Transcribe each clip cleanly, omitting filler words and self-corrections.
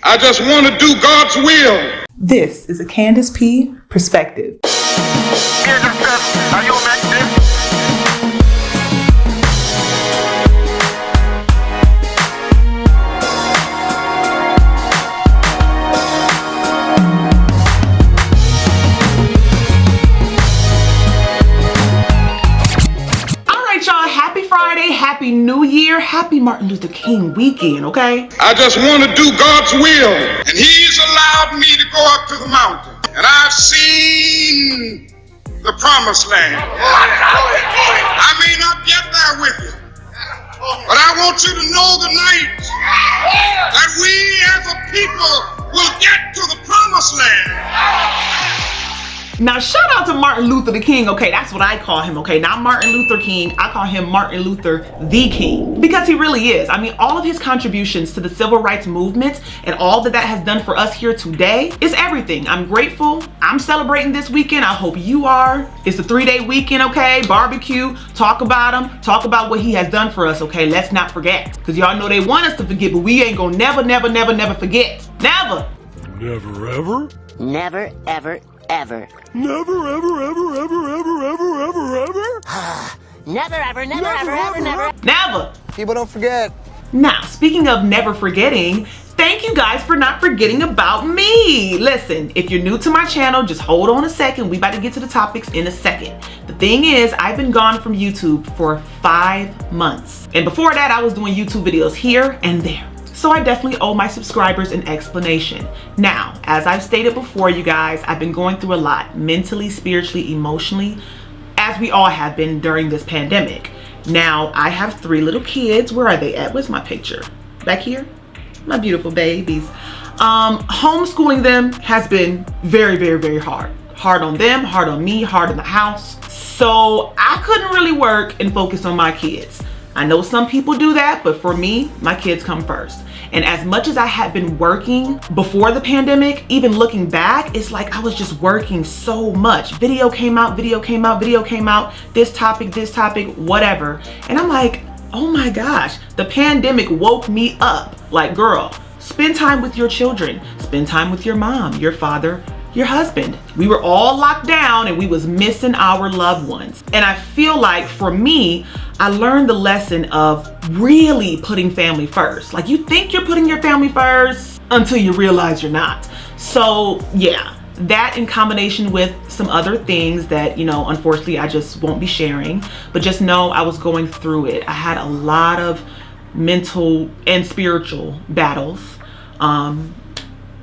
I just want to do God's will. This is a Candice P perspective. Here's the stuff. Are you on this? Happy New Year, happy Martin Luther King weekend, okay? I just want to do God's will. And he's allowed me to go up to the mountain. And I've seen the promised land. I may not get there with you, but I want you to know tonight that we as a people will get to the promised land. Now, shout out to Martin Luther the King, okay? That's what I call him, okay? Not Martin Luther King, I call him Martin Luther the King. Because he really is. I mean, all of his contributions to the civil rights movement and all that has done for us here today is everything. I'm grateful. I'm celebrating this weekend. I hope you are. It's a 3-day weekend, okay? Barbecue, talk about him, talk about what he has done for us, okay? Let's not forget. Because y'all know they want us to forget, but we ain't gonna never forget. Never. Never ever? Never, ever, ever. Never ever ever ever ever ever ever ever? Never ever, never ever, ever, never. Never. People don't forget. Now, speaking of never forgetting, thank you guys for not forgetting about me. Listen, if you're new to my channel, just hold on a second. We about to get to the topics in a second. The thing is, I've been gone from YouTube for 5 months. And before that, I was doing YouTube videos here and there. So I definitely owe my subscribers an explanation. Now, as I've stated before, you guys, I've been going through a lot, mentally, spiritually, emotionally, as we all have been during this pandemic. Now, I have 3 little kids. Where are they at? Where's my picture? Back here? My beautiful babies. Homeschooling them has been very hard. Hard on them, hard on me, hard on the house. So I couldn't really work and focus on my kids. I know some people do that, but for me, my kids come first. And as much as I had been working before the pandemic, even looking back, it's like I was just working so much. Video came out, this topic, whatever. And I'm like, oh my gosh, the pandemic woke me up. Like, girl, spend time with your children, spend time with your mom, your father, your husband. We were all locked down and we was missing our loved ones. And I feel like for me, I learned the lesson of really putting family first. Like, you think you're putting your family first until you realize you're not. So yeah, that in combination with some other things that, you know, unfortunately I just won't be sharing, but just know I was going through it. I had a lot of mental and spiritual battles,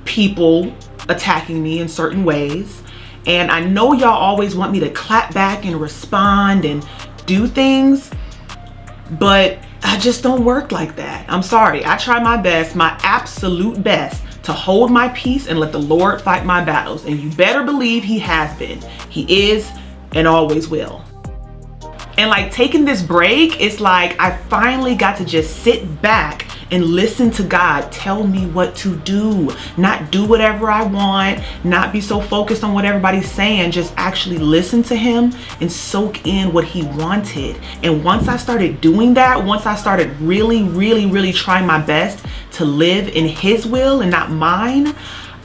people attacking me in certain ways. And I know y'all always want me to clap back and respond and do things, but I just don't work like that. I'm sorry. I try my best, my absolute best, to hold my peace and let the Lord fight my battles. And you better believe he has been. He is and always will. And like taking this break, it's like I finally got to just sit back and listen to God tell me what to do, not do whatever I want, not be so focused on what everybody's saying, just actually listen to him and soak in what he wanted. And once I started doing that, once I started really trying my best to live in his will and not mine,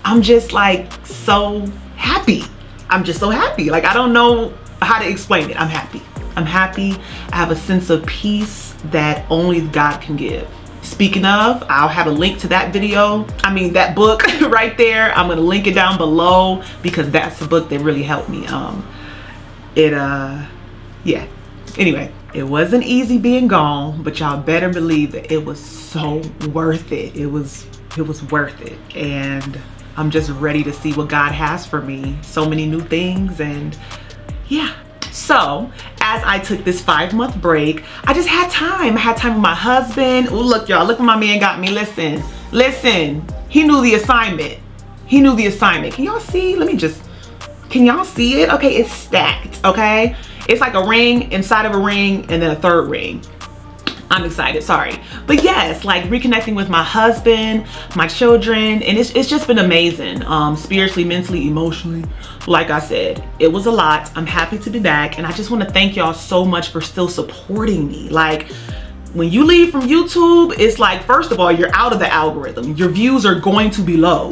I'm just like so happy. I'm just so happy. Like, I don't know how to explain it. I'm happy. I'm happy. I have a sense of peace that only God can give. Speaking of, I'll have a link to that video. I mean, that book right there. I'm gonna link it down below because that's the book that really helped me. Yeah. Anyway, it wasn't easy being gone, but y'all better believe that it was so worth it. It was worth it. And I'm just ready to see what God has for me. So many new things, and yeah. So as I took this 5-month break, I just had time. I had time with my husband. Oh, look, y'all, look what my man got me. Listen, he knew the assignment. He knew the assignment. Can y'all see? Can y'all see it? Okay, it's stacked, okay? It's like a ring inside of a ring and then a third ring. I'm excited, sorry. But yes, like reconnecting with my husband, my children, and it's just been amazing. Spiritually, mentally, emotionally. Like I said, it was a lot. I'm happy to be back, and I just want to thank y'all so much for still supporting me. Like, when you leave from YouTube, it's like, first of all, you're out of the algorithm. Your views are going to be low.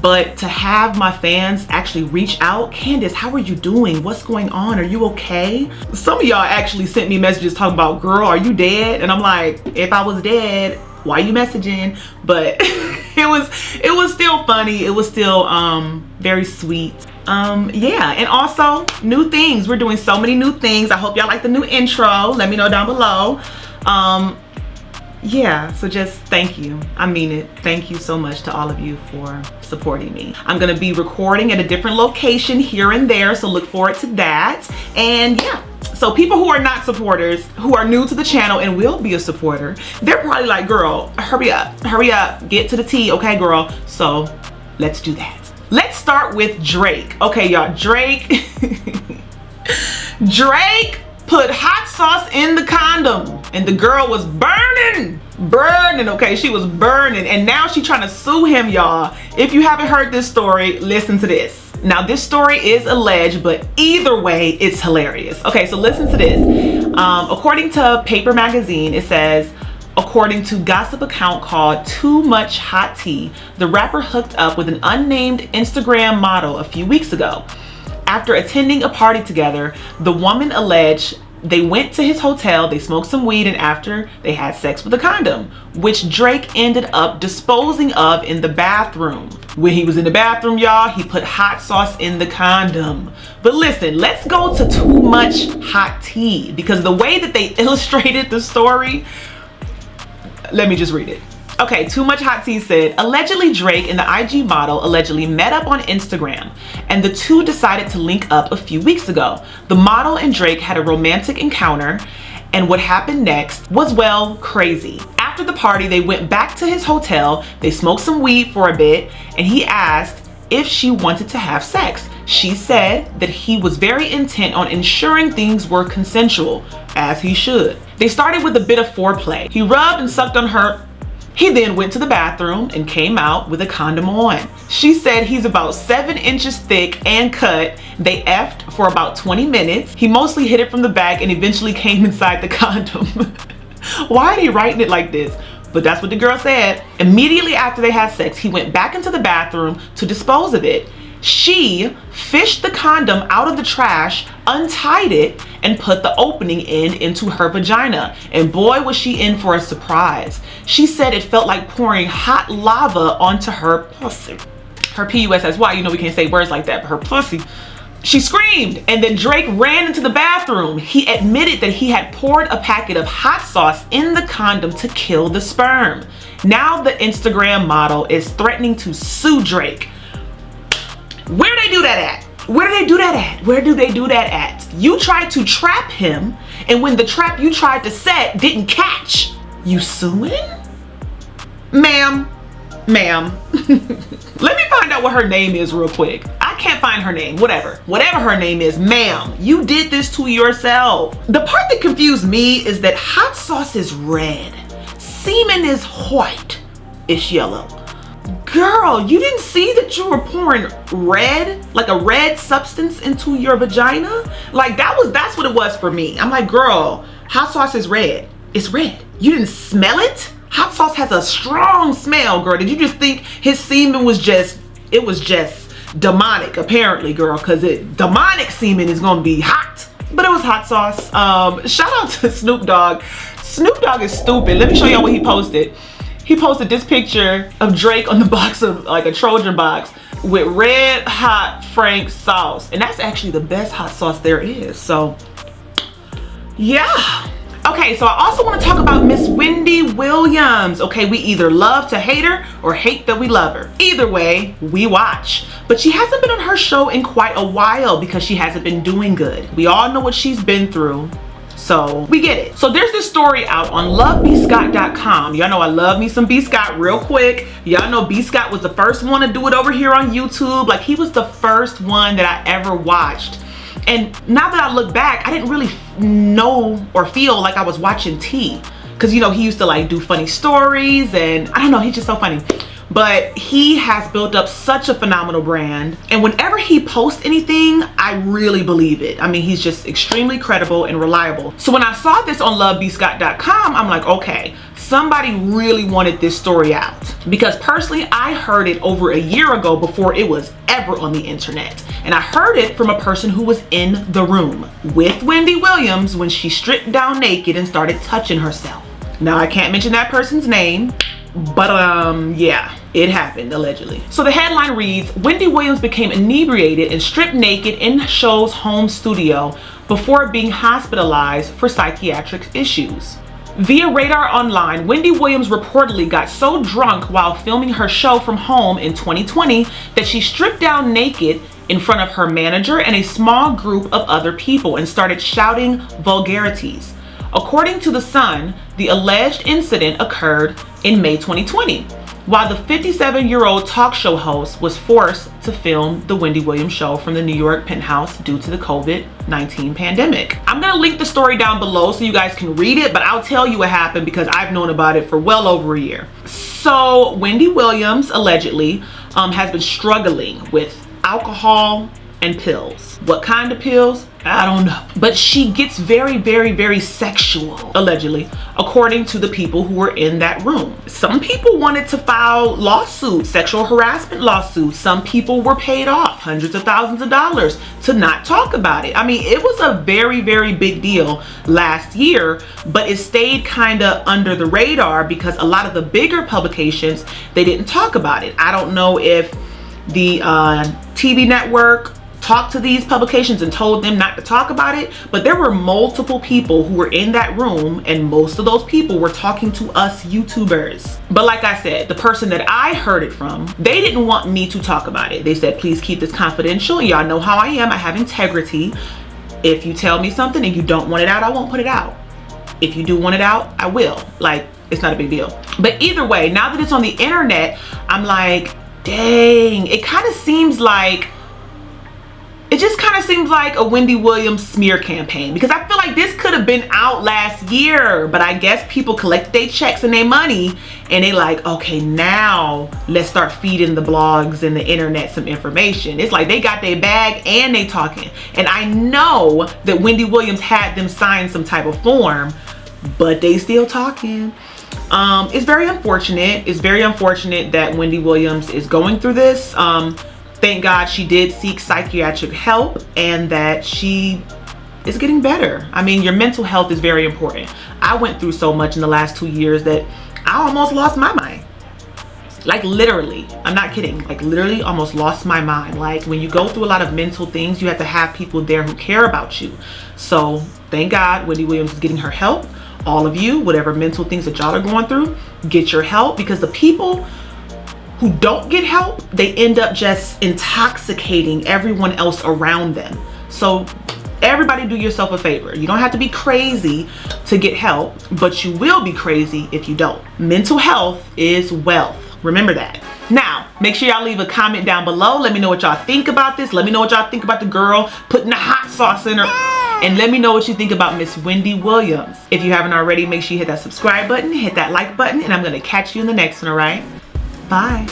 But to have my fans actually reach out, Candice, how are you doing? What's going on? Are you okay? Some of y'all actually sent me messages talking about, girl, are you dead? And I'm like, if I was dead, why you messaging? But it was still funny. It was still very sweet. Yeah, and also new things. We're doing so many new things. I hope y'all like the new intro. Let me know down below. Yeah, so just thank you. I mean it. Thank you so much to all of you for supporting me. I'm gonna be recording at a different location here and there, so look forward to that. And yeah, so people who are not supporters, who are new to the channel and will be a supporter, they're probably like, girl, hurry up, get to the tea, okay, girl? So let's do that. Let's start with Drake. Okay, y'all, Drake put hot sauce in the condom and the girl was burning, okay? She was burning, and now she's trying to sue him, y'all. If you haven't heard this story, listen to this. Now, this story is alleged, but either way, it's hilarious. Okay, so listen to this. According to Paper Magazine, it says, according to gossip account called Too Much Hot Tea, the rapper hooked up with an unnamed Instagram model a few weeks ago. After attending a party together, the woman alleged they went to his hotel, they smoked some weed, and after they had sex with a condom, which Drake ended up disposing of in the bathroom. When he was in the bathroom, y'all, he put hot sauce in the condom. But listen, let's go to Too Much Hot Tea, because the way that they illustrated the story, let me just read it. Okay, Too Much Hot Tea said, allegedly Drake and the IG model allegedly met up on Instagram, and the two decided to link up a few weeks ago. The model and Drake had a romantic encounter, and what happened next was, well, crazy. After the party, they went back to his hotel, they smoked some weed for a bit, and he asked if she wanted to have sex. She said that he was very intent on ensuring things were consensual, as he should. They started with a bit of foreplay. He rubbed and sucked on her. He then went to the bathroom and came out with a condom on. She said he's about 7 inches thick and cut. They effed for about 20 minutes. He mostly hid it from the back and eventually came inside the condom. Why are they writing it like this? But that's what the girl said. Immediately after they had sex, he went back into the bathroom to dispose of it. She fished the condom out of the trash, untied it, and put the opening end into her vagina. And boy, was she in for a surprise. She said it felt like pouring hot lava onto her pussy. Her P-U-S-S-Y, you know we can't say words like that, but her pussy. She screamed, and then Drake ran into the bathroom. He admitted that he had poured a packet of hot sauce in the condom to kill the sperm. Now the Instagram model is threatening to sue Drake. Where do they do that at? Where do they do that at? Where do they do that at? You tried to trap him, and when the trap you tried to set didn't catch, you suing? Ma'am. Let me find out what her name is real quick. I can't find her name. Whatever her name is, ma'am, you did this to yourself. The part that confused me is that hot sauce is red, semen is white, it's yellow. Girl, you didn't see that you were pouring red, like a red substance into your vagina? Like that's what it was for me. I'm like, girl, hot sauce is red. It's red. You didn't smell it? Hot sauce has a strong smell, girl. Did you just think his semen was just demonic, apparently, girl, because demonic semen is gonna be hot. But it was hot sauce. Shout out to Snoop Dogg. Snoop Dogg is stupid. Let me show y'all what he posted. He posted this picture of Drake on the box of like a Trojan box with red hot Frank sauce. And that's actually the best hot sauce there is. So yeah. Okay, so I also want to talk about Miss Wendy Williams. Okay, we either love to hate her or hate that we love her. Either way, we watch. But she hasn't been on her show in quite a while because she hasn't been doing good. We all know what she's been through. So we get it. So there's this story out on lovebscott.com. Y'all know I love me some B. Scott real quick. Y'all know B. Scott was the first one to do it over here on YouTube. Like he was the first one that I ever watched. And now that I look back, I didn't really know or feel like I was watching T. Cause you know, he used to like do funny stories and I don't know, he's just so funny. but he has built up such a phenomenal brand, and whenever he posts anything, I really believe it. I mean, he's just extremely credible and reliable. So when I saw this on lovebscott.com, I'm like, okay, somebody really wanted this story out, because personally I heard it over a year ago before it was ever on the internet, and I heard it from a person who was in the room with Wendy Williams when she stripped down naked and started touching herself. Now I can't mention that person's name, but yeah, it happened allegedly. So the headline reads, Wendy Williams became inebriated and stripped naked in show's home studio before being hospitalized for psychiatric issues. Via Radar Online, Wendy Williams reportedly got so drunk while filming her show from home in 2020 that she stripped down naked in front of her manager and a small group of other people and started shouting vulgarities. According to The Sun, the alleged incident occurred in May 2020, while the 57-year-old talk show host was forced to film the Wendy Williams show from the New York penthouse due to the COVID-19 pandemic. I'm gonna link the story down below so you guys can read it, but I'll tell you what happened because I've known about it for well over a year. So Wendy Williams allegedly has been struggling with alcohol and pills. What kind of pills? I don't know. But she gets very, very, very sexual, allegedly, according to the people who were in that room. Some people wanted to file lawsuits, sexual harassment lawsuits. Some people were paid off hundreds of thousands of dollars to not talk about it. I mean, it was a very, very big deal last year, but it stayed kind of under the radar because a lot of the bigger publications, they didn't talk about it. I don't know if the TV network talked to these publications and told them not to talk about it, but there were multiple people who were in that room, and most of those people were talking to us YouTubers. But like I said, the person that I heard it from, they didn't want me to talk about it. They said, please keep this confidential. Y'all know how I am. I have integrity. If you tell me something and you don't want it out, I won't put it out. If you do want it out, I will. Like, it's not a big deal. But either way, now that it's on the internet, I'm like, dang, it kind of seems like, it just kind of seems like a Wendy Williams smear campaign, because I feel like this could have been out last year, but I guess people collect their checks and their money and they like, okay, now let's start feeding the blogs and the internet some information. It's like they got their bag and they talking. And I know that Wendy Williams had them sign some type of form, but they still talking. It's very unfortunate. It's very unfortunate that Wendy Williams is going through this. Thank God she did seek psychiatric help and that she is getting better. I mean, your mental health is very important. I went through so much in the last 2 years that I almost lost my mind. Like literally, I'm not kidding. Like literally almost lost my mind. Like when you go through a lot of mental things, you have to have people there who care about you. So thank God Wendy Williams is getting her help. All of you, whatever mental things that y'all are going through, get your help, because the people who don't get help, they end up just intoxicating everyone else around them. So everybody do yourself a favor. You don't have to be crazy to get help, but you will be crazy if you don't. Mental health is wealth. Remember that. Now, make sure y'all leave a comment down below. Let me know what y'all think about this. Let me know what y'all think about the girl putting the hot sauce in her. And let me know what you think about Miss Wendy Williams. If you haven't already, make sure you hit that subscribe button, hit that like button, and I'm gonna catch you in the next one, all right? Bye.